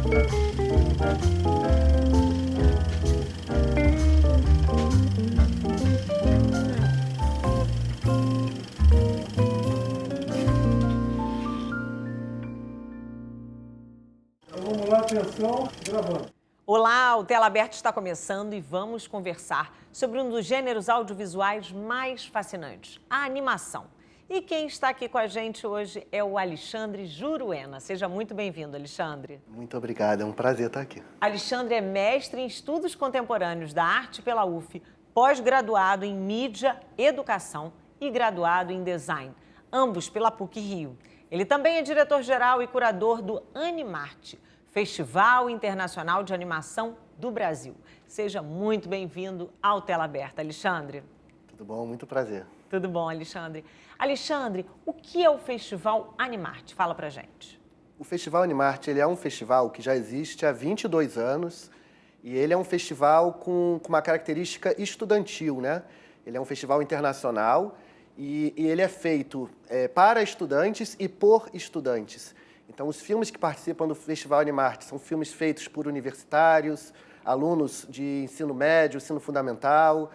Vamos lá, atenção, gravando. Olá, o Tela Aberta está começando e vamos conversar sobre um dos gêneros audiovisuais mais fascinantes, a animação. E quem está aqui com a gente hoje é o Alexandre Juruena. Seja muito bem-vindo, Alexandre. Muito obrigado, é um prazer estar aqui. Alexandre é mestre em Estudos Contemporâneos da Arte pela UF, pós-graduado em Mídia, Educação e graduado em Design, ambos pela PUC-Rio. Ele também é diretor-geral e curador do Animarte, Festival Internacional de Animação do Brasil. Seja muito bem-vindo ao Tela Aberta, Alexandre. Tudo bom? Muito prazer. Tudo bom, Alexandre. Alexandre, o que é o Festival Animarte? Fala pra gente. O Festival Animarte, ele é um festival que já existe há 22 anos e ele é um festival com uma característica estudantil, né? Ele é um festival internacional e ele é feito para estudantes e por estudantes. Então, os filmes que participam do Festival Animarte são filmes feitos por universitários, alunos de ensino médio, ensino fundamental,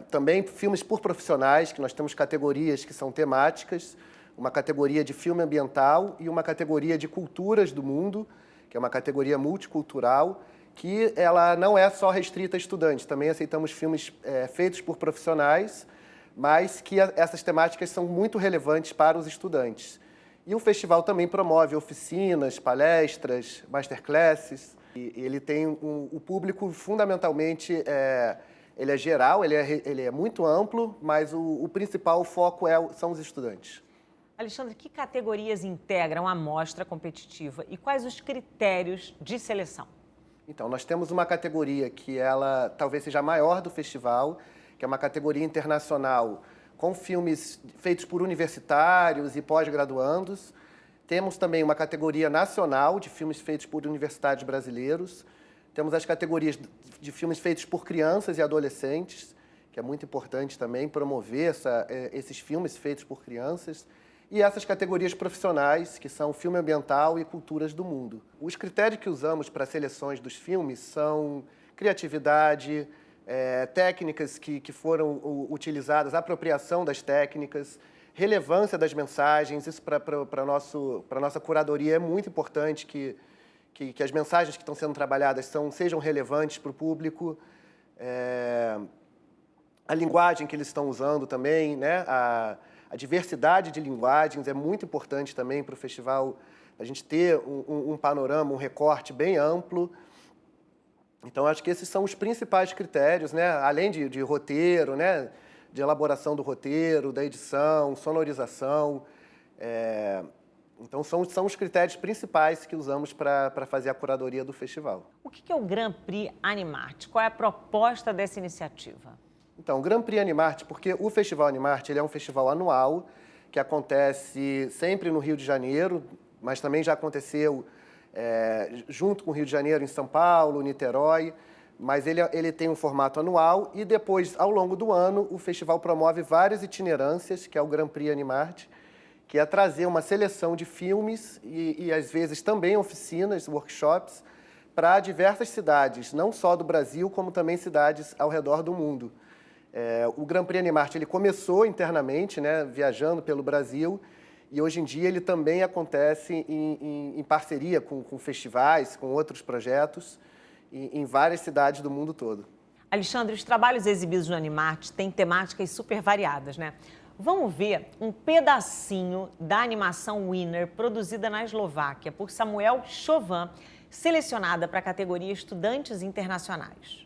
também filmes por profissionais, que nós temos categorias que são temáticas, uma categoria de filme ambiental e uma categoria de culturas do mundo, que é uma categoria multicultural, que ela não é só restrita a estudantes, também aceitamos filmes feitos por profissionais, mas que essas temáticas são muito relevantes para os estudantes. E o festival também promove oficinas, palestras, masterclasses. E ele tem o público, fundamentalmente, ele é geral, ele é muito amplo, mas o principal foco são os estudantes. Alexandre, que categorias integram a mostra competitiva e quais os critérios de seleção? Então, nós temos uma categoria que ela talvez seja a maior do festival, que é uma categoria internacional, com filmes feitos por universitários e pós-graduandos. Temos também uma categoria nacional de filmes feitos por universitários brasileiros. Temos as categorias de filmes feitos por crianças e adolescentes, que é muito importante também promover esses filmes feitos por crianças. E essas categorias profissionais, que são filme ambiental e culturas do mundo. Os critérios que usamos para seleções dos filmes são criatividade, técnicas que foram utilizadas, apropriação das técnicas, relevância das mensagens. Isso para a nossa curadoria é muito importante que as mensagens que estão sendo trabalhadas sejam relevantes para o público. A linguagem que eles estão usando também, né? A diversidade de linguagens é muito importante também para o festival, a gente ter um panorama, um recorte bem amplo. Então, acho que esses são os principais critérios, né? Além de roteiro, né? De elaboração do roteiro, da edição, sonorização. Então, são os critérios principais que usamos para fazer a curadoria do festival. O que é o Grand Prix Animarte? Qual é a proposta dessa iniciativa? Então, o Grand Prix Animarte, porque o Festival Animarte ele é um festival anual que acontece sempre no Rio de Janeiro, mas também já aconteceu junto com o Rio de Janeiro, em São Paulo, Niterói, mas ele tem um formato anual e depois, ao longo do ano, o festival promove várias itinerâncias, que é o Grand Prix Animarte, que é trazer uma seleção de filmes e às vezes também oficinas, workshops, para diversas cidades, não só do Brasil, como também cidades ao redor do mundo. O Grand Prix Animarte ele começou internamente, né, viajando pelo Brasil, e hoje em dia ele também acontece em parceria com festivais, com outros projetos, em várias cidades do mundo todo. Alexandre, os trabalhos exibidos no Animarte têm temáticas super variadas, né? Vamos ver um pedacinho da animação Winner, produzida na Eslováquia por Samuel Chauvin, selecionada para a categoria Estudantes Internacionais.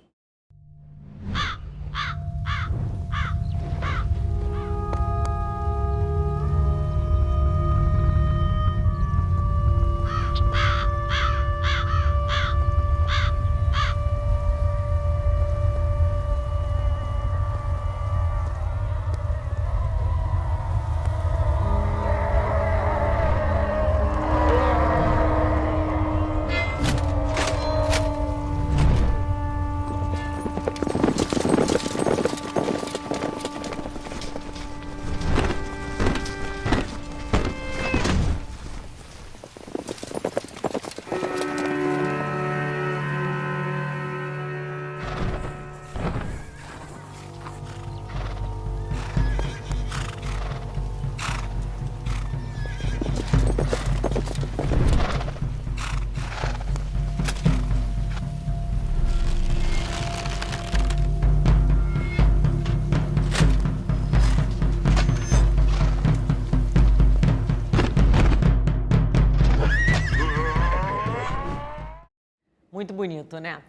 Muito bonito, né?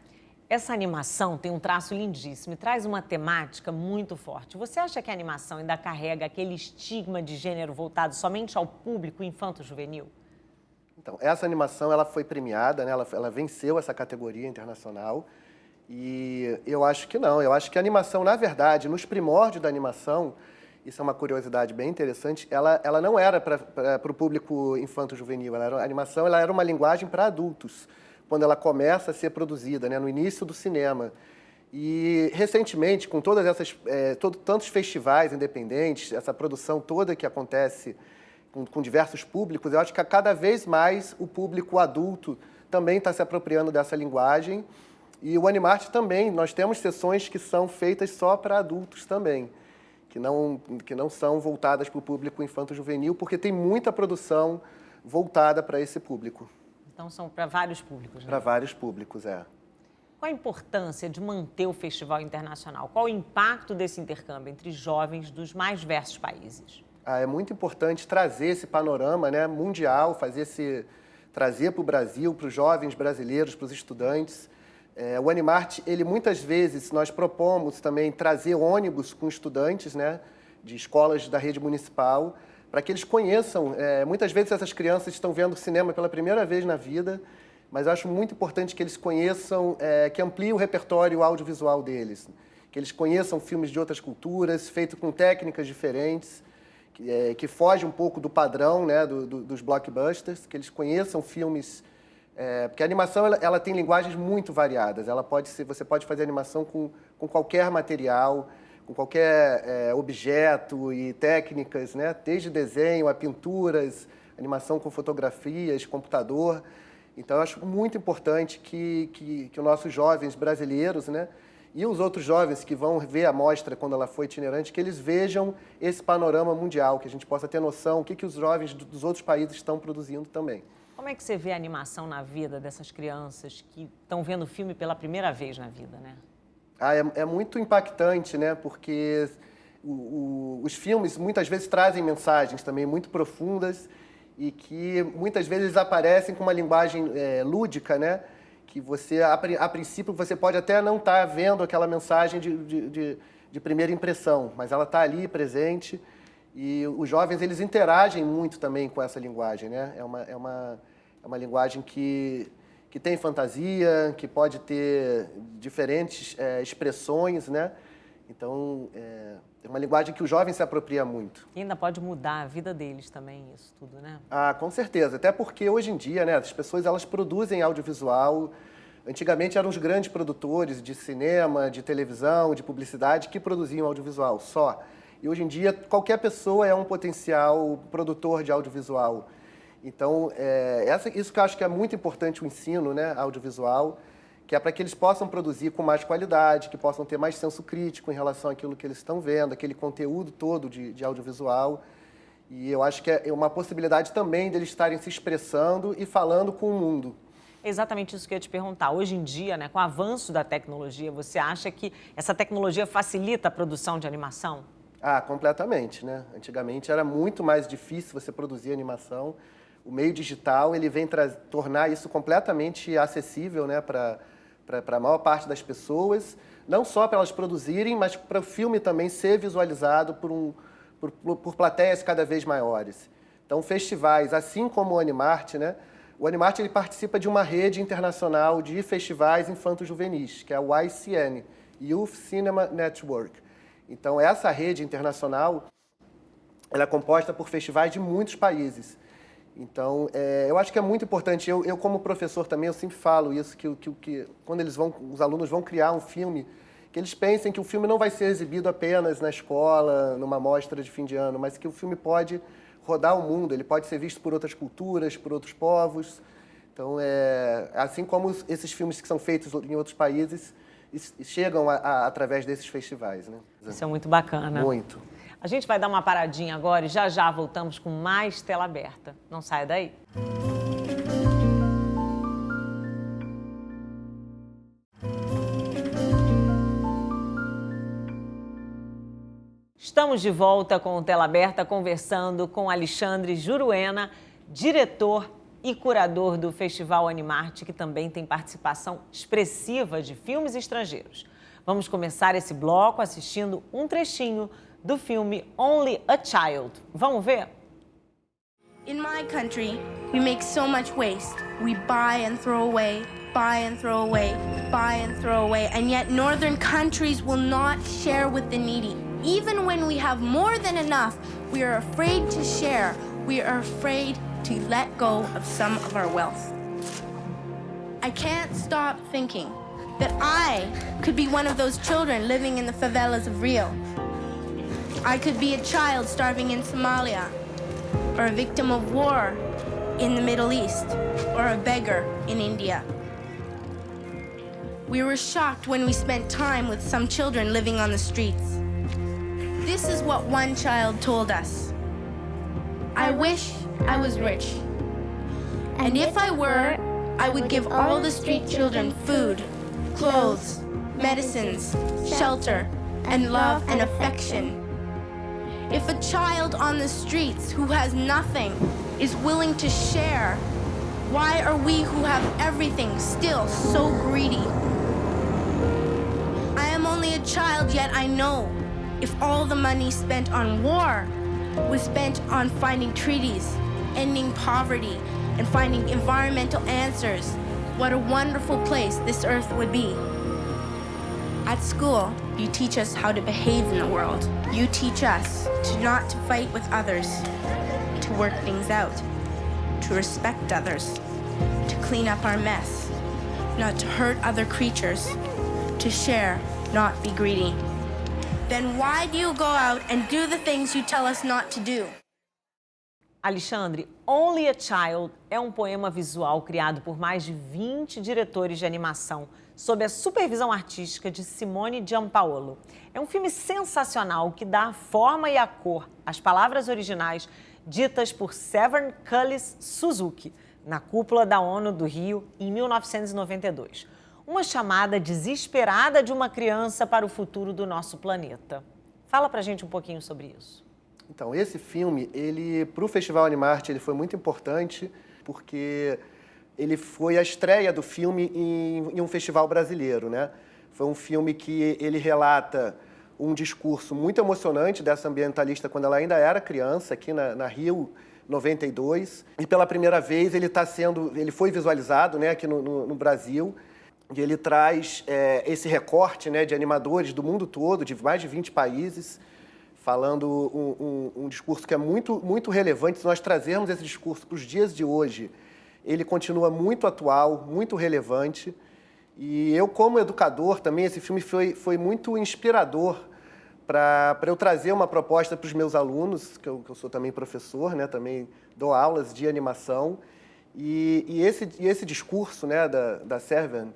Essa animação tem um traço lindíssimo e traz uma temática muito forte. Você acha que a animação ainda carrega aquele estigma de gênero voltado somente ao público infanto-juvenil? Então, essa animação ela foi premiada, né? Ela venceu essa categoria internacional e eu acho que não. Eu acho que a animação, na verdade, nos primórdios da animação, isso é uma curiosidade bem interessante, ela não era para o público infanto-juvenil. A animação ela era uma linguagem para adultos, quando ela começa a ser produzida, né? No início do cinema. E, recentemente, com todas essas, tantos festivais independentes, essa produção toda que acontece com diversos públicos, eu acho que cada vez mais o público adulto também está se apropriando dessa linguagem. E o Animarte também, nós temos sessões que são feitas só para adultos também, que não são voltadas para o público infanto-juvenil, porque tem muita produção voltada para esse público. Então são para vários públicos, né? Para vários públicos, é. Qual a importância de manter o festival internacional? Qual o impacto desse intercâmbio entre jovens dos mais diversos países? É muito importante trazer esse panorama, né, mundial, trazer para o Brasil, para os jovens brasileiros, para os estudantes. O Animarte, ele muitas vezes, nós propomos também trazer ônibus com estudantes, né, de escolas da rede municipal, para que eles conheçam. Muitas vezes essas crianças estão vendo cinema pela primeira vez na vida, mas eu acho muito importante que eles conheçam, que ampliem o repertório audiovisual deles, que eles conheçam filmes de outras culturas, feitos com técnicas diferentes, que foge um pouco do padrão, né, dos blockbusters, que eles conheçam filmes, porque a animação ela tem linguagens muito variadas. Você pode fazer animação com qualquer material, com qualquer objeto e técnicas, né, desde desenho a pinturas, animação com fotografias, computador. Então, eu acho muito importante que os nossos jovens brasileiros, né, e os outros jovens que vão ver a mostra quando ela for itinerante, que eles vejam esse panorama mundial, que a gente possa ter noção o que os jovens dos outros países estão produzindo também. Como é que você vê a animação na vida dessas crianças que estão vendo o filme pela primeira vez na vida, né? É muito impactante, né? Porque os filmes muitas vezes trazem mensagens também muito profundas e que muitas vezes aparecem com uma linguagem lúdica, né? Que você, a princípio, você pode até não estar vendo aquela mensagem de primeira impressão, mas ela está ali presente e os jovens eles interagem muito também com essa linguagem, né? É uma linguagem que tem fantasia, que pode ter diferentes expressões, né? Então, é uma linguagem que o jovem se apropria muito. E ainda pode mudar a vida deles também, isso tudo, né? Ah, com certeza. Até porque hoje em dia, né, as pessoas elas produzem audiovisual. Antigamente eram os grandes produtores de cinema, de televisão, de publicidade que produziam audiovisual só. E hoje em dia qualquer pessoa é um potencial produtor de audiovisual. Então, isso que eu acho que é muito importante o ensino, né, audiovisual, que é para que eles possam produzir com mais qualidade, que possam ter mais senso crítico em relação àquilo que eles estão vendo, aquele conteúdo todo de audiovisual. E eu acho que é uma possibilidade também deles estarem se expressando e falando com o mundo. É exatamente isso que eu ia te perguntar. Hoje em dia, né, com o avanço da tecnologia, você acha que essa tecnologia facilita a produção de animação? Ah, completamente, né? Antigamente era muito mais difícil você produzir animação. O meio digital ele vem tornar isso completamente acessível, né, para a maior parte das pessoas, não só para elas produzirem, mas para o filme também ser visualizado por plateias cada vez maiores. Então, festivais, assim como o Animarte, né, o Animarte ele participa de uma rede internacional de festivais infanto-juvenis, que é o YCN, Youth Cinema Network. Então, essa rede internacional ela é composta por festivais de muitos países. Então, eu acho que é muito importante. Eu como professor também, eu sempre falo isso, que quando os alunos vão criar um filme, que eles pensem que o filme não vai ser exibido apenas na escola, numa mostra de fim de ano, mas que o filme pode rodar o mundo, ele pode ser visto por outras culturas, por outros povos. Então, assim como esses filmes que são feitos em outros países, chegam através desses festivais, né? Isso é muito bacana. Muito. A gente vai dar uma paradinha agora e já voltamos com mais Tela Aberta. Não saia daí. Estamos de volta com o Tela Aberta, conversando com Alexandre Juruena, diretor e curador do Festival Animarte, que também tem participação expressiva de filmes estrangeiros. Vamos começar esse bloco assistindo um trechinho do filme Only a Child. Vamos ver? In my country, we make so much waste. We buy and throw away, buy and throw away, buy and throw away, and yet northern countries will not share with the needy. Even when we have more than enough, we are afraid to share. We are afraid to let go of some of our wealth. I can't stop thinking that I could be one of those children living in the favelas of Rio. I could be a child starving in Somalia, or a victim of war in the Middle East, or a beggar in India. We were shocked when we spent time with some children living on the streets. This is what one child told us. I wish I was rich. And if I were, I would give all the street children food, clothes, medicines, shelter, and love and affection. If a child on the streets who has nothing is willing to share, why are we who have everything still so greedy? I am only a child, yet I know if all the money spent on war was spent on finding treaties, ending poverty, and finding environmental answers, what a wonderful place this earth would be. At school, you teach us how to behave in the world. You teach us to not to fight with others, to work things out, to respect others, to clean up our mess, not to hurt other creatures, to share, not be greedy. Then why do you go out and do the things you tell us not to do? Alexandre, Only a Child é um poema visual criado por mais de 20 diretores de animação, sob a supervisão artística de Simone Giampaolo. É um filme sensacional que dá a forma e a cor às palavras originais ditas por Severn Cullis Suzuki, na cúpula da ONU do Rio, em 1992. Uma chamada desesperada de uma criança para o futuro do nosso planeta. Fala pra gente um pouquinho sobre isso. Então, esse filme, para o Festival Animarte, ele foi muito importante porque ele foi a estreia do filme em um festival brasileiro, né? Foi um filme que ele relata um discurso muito emocionante dessa ambientalista quando ela ainda era criança, aqui na Rio 92. E pela primeira vez ele foi visualizado, né, aqui no Brasil. E ele traz esse recorte, né, de animadores do mundo todo, de mais de 20 países, falando um discurso que é muito, muito relevante. Se nós trazermos esse discurso para os dias de hoje, ele continua muito atual, muito relevante. E eu, como educador, também, esse filme foi muito inspirador para eu trazer uma proposta para os meus alunos, que eu sou também professor, né, também dou aulas de animação. E esse discurso, né, da Severn,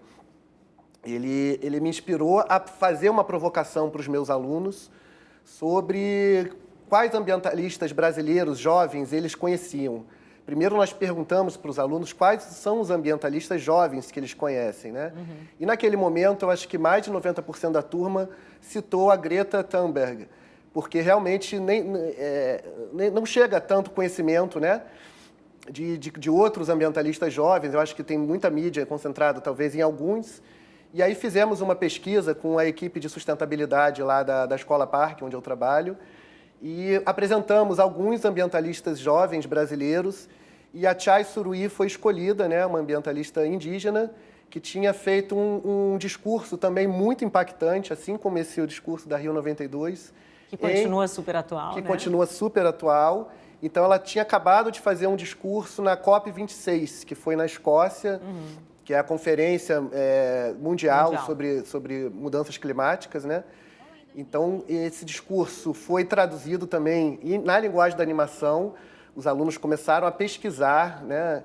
ele me inspirou a fazer uma provocação para os meus alunos sobre quais ambientalistas brasileiros jovens eles conheciam. Primeiro nós perguntamos para os alunos quais são os ambientalistas jovens que eles conhecem, né? Uhum. E naquele momento eu acho que mais de 90% da turma citou a Greta Thunberg, porque realmente não chega tanto conhecimento, né, de outros ambientalistas jovens. Eu acho que tem muita mídia concentrada talvez em alguns. E aí fizemos uma pesquisa com a equipe de sustentabilidade lá da Escola Parque, onde eu trabalho, e apresentamos alguns ambientalistas jovens brasileiros, e a Chai Suruí foi escolhida, né, uma ambientalista indígena, que tinha feito um discurso também muito impactante, assim como esse o discurso da Rio 92. Que continua super atual, Que né? continua super atual. Então, ela tinha acabado de fazer um discurso na COP26, que foi na Escócia, que é a conferência mundial sobre mudanças climáticas, né? Então, esse discurso foi traduzido também na linguagem da animação. Os alunos começaram a pesquisar, né,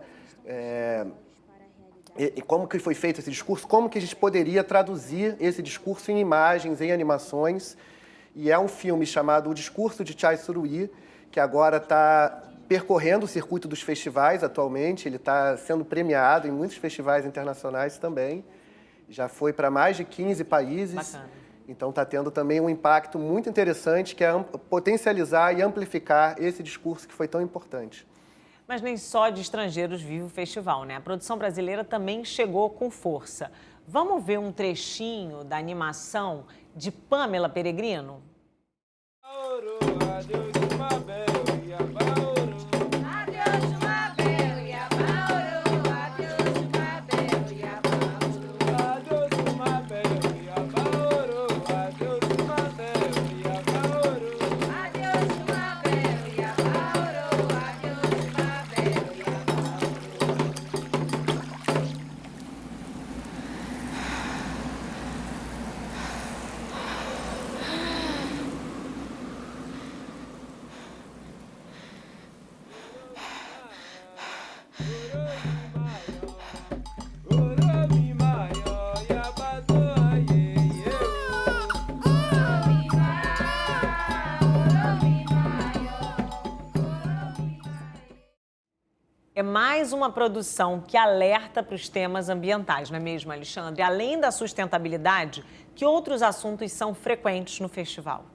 e como que foi feito esse discurso, como que a gente poderia traduzir esse discurso em imagens, em animações. E é um filme chamado O Discurso de Chai Suruí, que agora está percorrendo o circuito dos festivais atualmente. Ele está sendo premiado em muitos festivais internacionais também. Já foi para mais de 15 países. Bacana. Então está tendo também um impacto muito interessante, que é potencializar e amplificar esse discurso que foi tão importante. Mas nem só de estrangeiros vive o festival, né? A produção brasileira também chegou com força. Vamos ver um trechinho da animação de Pamela Peregrino? É mais uma produção que alerta para os temas ambientais, não é mesmo, Alexandre? Além da sustentabilidade, que outros assuntos são frequentes no festival?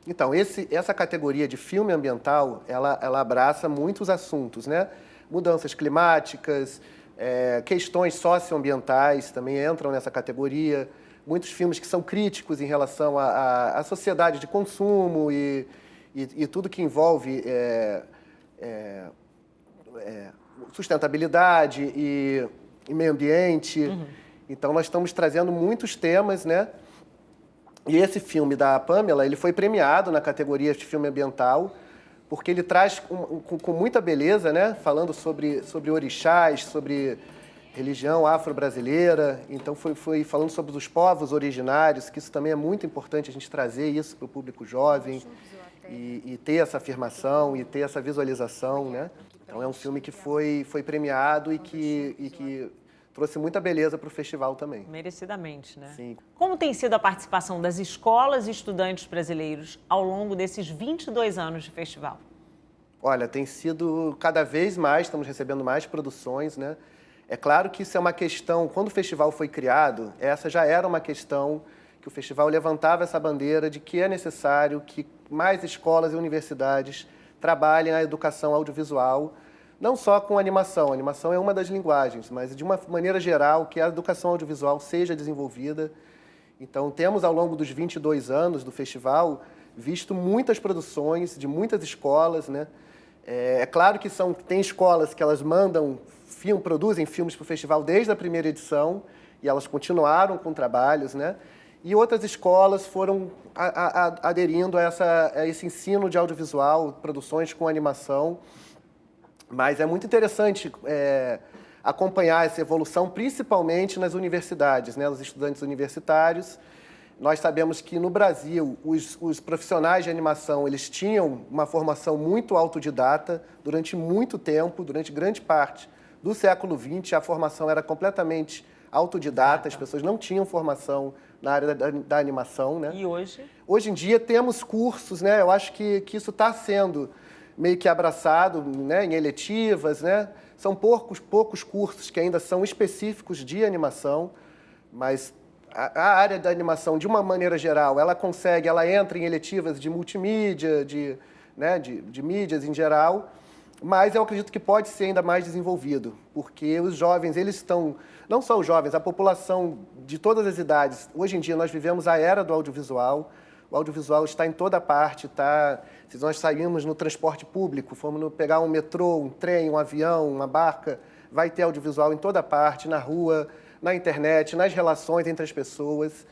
Então, essa categoria de filme ambiental, ela abraça muitos assuntos, né? Mudanças climáticas, questões socioambientais também entram nessa categoria. Muitos filmes que são críticos em relação à sociedade de consumo e tudo que envolve sustentabilidade e meio ambiente. Então, nós estamos trazendo muitos temas, né? E esse filme da Pamela, ele foi premiado na categoria de filme ambiental, porque ele traz com muita beleza, né? Falando sobre orixás, sobre religião afro-brasileira. Então, foi falando sobre os povos originários, que isso também é muito importante, a gente trazer isso para o público jovem e ter essa afirmação e ter essa visualização, né? Então, é um filme que foi premiado e que trouxe muita beleza para o festival também. Merecidamente, né? Sim. Como tem sido a participação das escolas e estudantes brasileiros ao longo desses 22 anos de festival? Olha, tem sido cada vez mais, estamos recebendo mais produções, né? É claro que isso é uma questão, quando o festival foi criado, essa já era uma questão que o festival levantava essa bandeira de que é necessário que mais escolas e universidades trabalhem a educação audiovisual, não só com animação. A animação é uma das linguagens, mas de uma maneira geral que a educação audiovisual seja desenvolvida. Então, temos ao longo dos 22 anos do festival visto muitas produções de muitas escolas, né? É claro que tem escolas que elas produzem filmes para o festival desde a primeira edição e elas continuaram com trabalhos, né? E outras escolas foram aderindo a esse ensino de audiovisual, produções com animação. Mas é muito interessante acompanhar essa evolução, principalmente nas universidades, né? Os estudantes universitários. Nós sabemos que no Brasil, os profissionais de animação, eles tinham uma formação muito autodidata durante muito tempo, durante grande parte do século XX, a formação era completamente autodidata, as pessoas não tinham formação na área da animação, né? E hoje? Hoje em dia temos cursos, né? Eu acho que isso está sendo meio que abraçado, né, em eletivas, né? São poucos cursos que ainda são específicos de animação, mas a área da animação, de uma maneira geral, ela entra em eletivas de multimídia, de mídias em geral, mas eu acredito que pode ser ainda mais desenvolvido, porque os jovens, eles estão, não só os jovens, a população de todas as idades, hoje em dia nós vivemos a era do audiovisual, o audiovisual está em toda parte, se nós saímos no transporte público, formos pegar um metrô, um trem, um avião, uma barca, vai ter audiovisual em toda parte, na rua, na internet, nas relações entre as pessoas.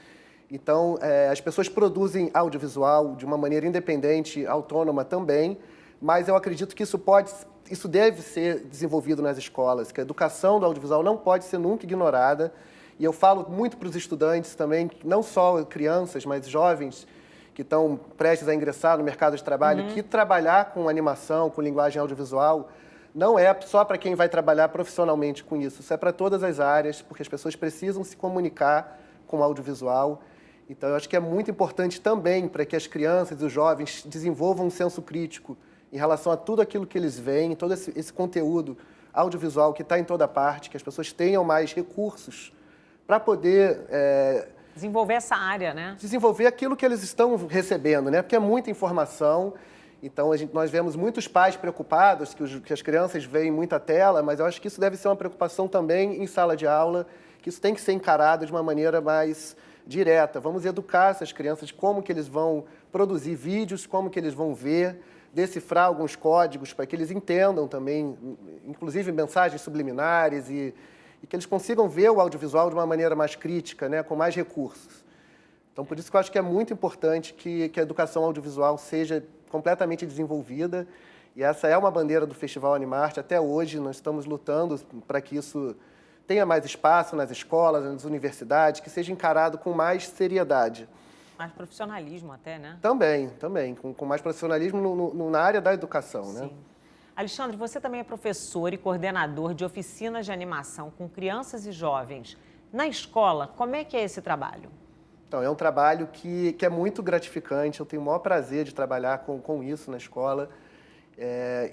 Então, as pessoas produzem audiovisual de uma maneira independente, autônoma também, mas eu acredito que isso deve ser desenvolvido nas escolas, que a educação do audiovisual não pode ser nunca ignorada. E eu falo muito para os estudantes também, não só crianças, mas jovens que estão prestes a ingressar no mercado de trabalho, que trabalhar com animação, com linguagem audiovisual, não é só para quem vai trabalhar profissionalmente com isso. Isso é para todas as áreas, porque as pessoas precisam se comunicar com o audiovisual. Então, eu acho que é muito importante também para que as crianças e os jovens desenvolvam um senso crítico em relação a tudo aquilo que eles veem, todo esse conteúdo audiovisual que está em toda parte, que as pessoas tenham mais recursos para poder desenvolver essa área, né? Desenvolver aquilo que eles estão recebendo, né? Porque é muita informação Então, nós vemos muitos pais preocupados que as crianças veem muita tela, mas eu acho que isso deve ser uma preocupação também em sala de aula, que isso tem que ser encarado de uma maneira mais direta. Vamos educar essas crianças como que eles vão produzir vídeos, como que eles vão ver, decifrar alguns códigos para que eles entendam também, inclusive mensagens subliminares e que eles consigam ver o audiovisual de uma maneira mais crítica, né, com mais recursos. Então, por isso que eu acho que é muito importante que a educação audiovisual seja completamente desenvolvida, e essa é uma bandeira do Festival Animarte. Até hoje nós estamos lutando para que isso tenha mais espaço nas escolas, nas universidades, que seja encarado com mais seriedade. Mais profissionalismo até, né? Também, com mais profissionalismo na área da educação, Sim. né? Alexandre, você também é professor e coordenador de oficinas de animação com crianças e jovens. Na escola, como é que é esse trabalho? Então, é um trabalho que é muito gratificante, eu tenho o maior prazer de trabalhar com isso na escola.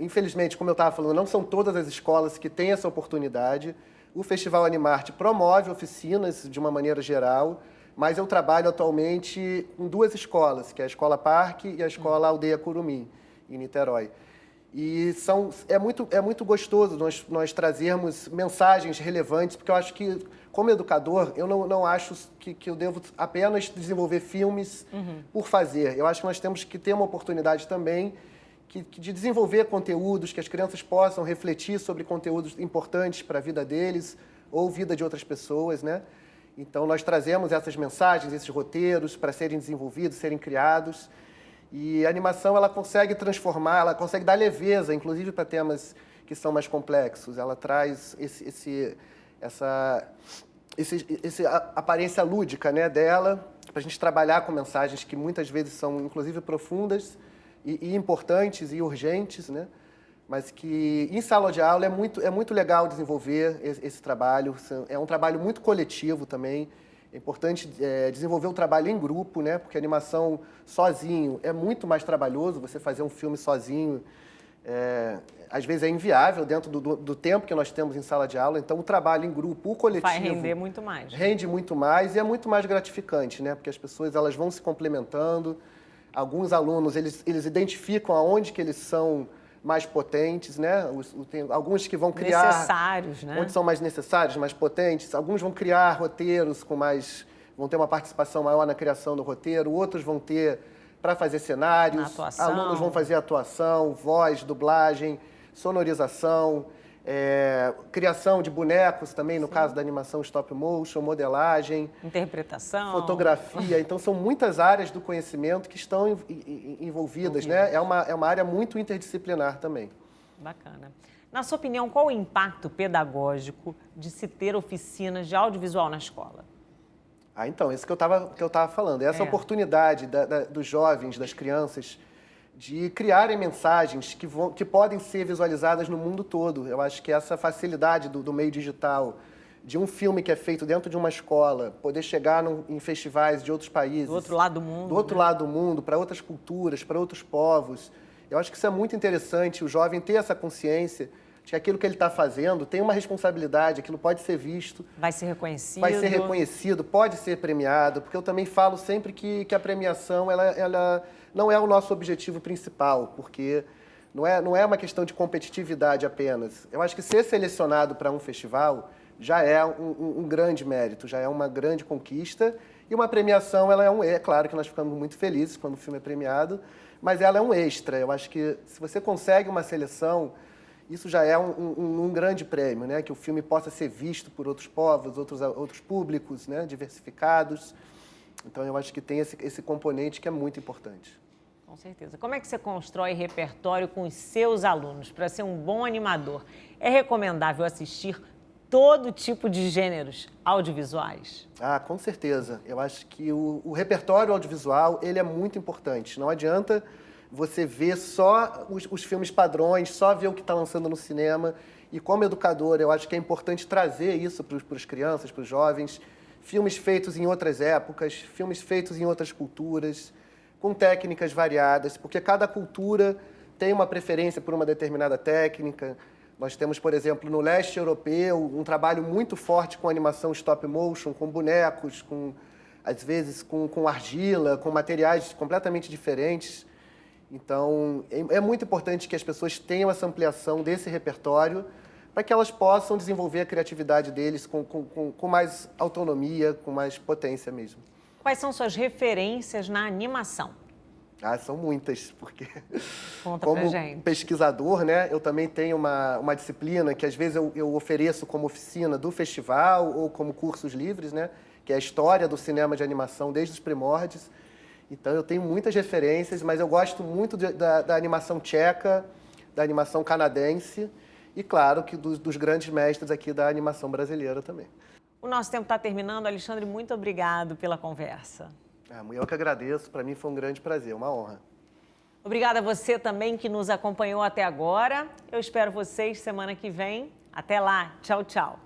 Infelizmente, como eu estava falando, não são todas as escolas que têm essa oportunidade. O Festival Animarte promove oficinas de uma maneira geral, mas eu trabalho atualmente em 2 escolas, que é a Escola Parque e a Escola Aldeia Curumim, em Niterói. E é muito gostoso nós trazermos mensagens relevantes, porque eu acho que, como educador, eu não acho que eu devo apenas desenvolver filmes por fazer. Eu acho que nós temos que ter uma oportunidade também de desenvolver conteúdos, que as crianças possam refletir sobre conteúdos importantes para a vida deles ou vida de outras pessoas, né? Então, nós trazemos essas mensagens, esses roteiros para serem desenvolvidos, serem criados. E a animação, ela consegue transformar, ela consegue dar leveza, inclusive para temas que são mais complexos. Ela traz essa aparência lúdica, né, dela, para a gente trabalhar com mensagens que muitas vezes são, inclusive, profundas e importantes e urgentes, né? Mas que em sala de aula é muito legal desenvolver esse trabalho. É um trabalho muito coletivo também. É importante desenvolver o trabalho em grupo, né? Porque a animação sozinho é muito mais trabalhoso. Você fazer um filme sozinho, às vezes é inviável dentro do tempo que nós temos em sala de aula. Então, o trabalho em grupo, o coletivo... Vai render muito mais. Rende muito mais e é muito mais gratificante, né? Porque as pessoas elas vão se complementando. Alguns alunos, eles identificam aonde que eles são mais potentes, né? Tem alguns que vão criar... Necessários, né? Onde são mais necessários, mais potentes. Alguns vão criar roteiros vão ter uma participação maior na criação do roteiro. Outros vão ter para fazer cenários. Na atuação. Alunos vão fazer atuação, voz, dublagem, sonorização, criação de bonecos também, no caso da animação stop motion, modelagem. Interpretação. Fotografia. Então, são muitas áreas do conhecimento que estão envolvidas, né? É uma área muito interdisciplinar também. Bacana. Na sua opinião, qual o impacto pedagógico de se ter oficinas de audiovisual na escola? Então, isso que eu estava falando. Essa oportunidade dos jovens, das crianças, de criarem mensagens que podem ser visualizadas no mundo todo. Eu acho que essa facilidade do meio digital, de um filme que é feito dentro de uma escola, poder chegar em festivais de outros países. Do outro lado do mundo. Do outro lado do mundo, para outras culturas, para outros povos. Eu acho que isso é muito interessante, o jovem ter essa consciência de que aquilo que ele está fazendo tem uma responsabilidade, aquilo pode ser visto. Vai ser reconhecido. Vai ser reconhecido, pode ser premiado, porque eu também falo sempre que a premiação ela não é o nosso objetivo principal, porque não é uma questão de competitividade apenas. Eu acho que ser selecionado para um festival já é um grande mérito, já é uma grande conquista, e uma premiação, é claro que nós ficamos muito felizes quando o filme é premiado, mas ela é um extra. Eu acho que se você consegue uma seleção, isso já é um grande prêmio, né? Que o filme possa ser visto por outros povos, outros públicos, né? Diversificados. Então, eu acho que tem esse componente que é muito importante. Com certeza. Como é que você constrói repertório com os seus alunos? Para ser um bom animador, é recomendável assistir todo tipo de gêneros audiovisuais? Com certeza. Eu acho que o repertório audiovisual, ele é muito importante. Não adianta você ver só os filmes padrões, só ver o que está lançando no cinema. E como educador, eu acho que é importante trazer isso para as crianças, para os jovens. Filmes feitos em outras épocas, filmes feitos em outras culturas, com técnicas variadas, porque cada cultura tem uma preferência por uma determinada técnica. Nós temos, por exemplo, no leste europeu, um trabalho muito forte com animação stop motion, com bonecos, às vezes com argila, com materiais completamente diferentes. Então, é muito importante que as pessoas tenham essa ampliação desse repertório para que elas possam desenvolver a criatividade deles com mais autonomia, com mais potência mesmo. Quais são suas referências na animação? São muitas, porque Conta como pra gente. pesquisador, né, eu também tenho uma disciplina que às vezes eu ofereço como oficina do festival ou como cursos livres, né, que é a história do cinema de animação desde os primórdios. Então eu tenho muitas referências, mas eu gosto muito da animação tcheca, da animação canadense e, claro, que dos grandes mestres aqui da animação brasileira também. O nosso tempo está terminando. Alexandre, muito obrigado pela conversa. Eu que agradeço, para mim foi um grande prazer, uma honra. Obrigada a você também que nos acompanhou até agora. Eu espero vocês semana que vem. Até lá. Tchau, tchau.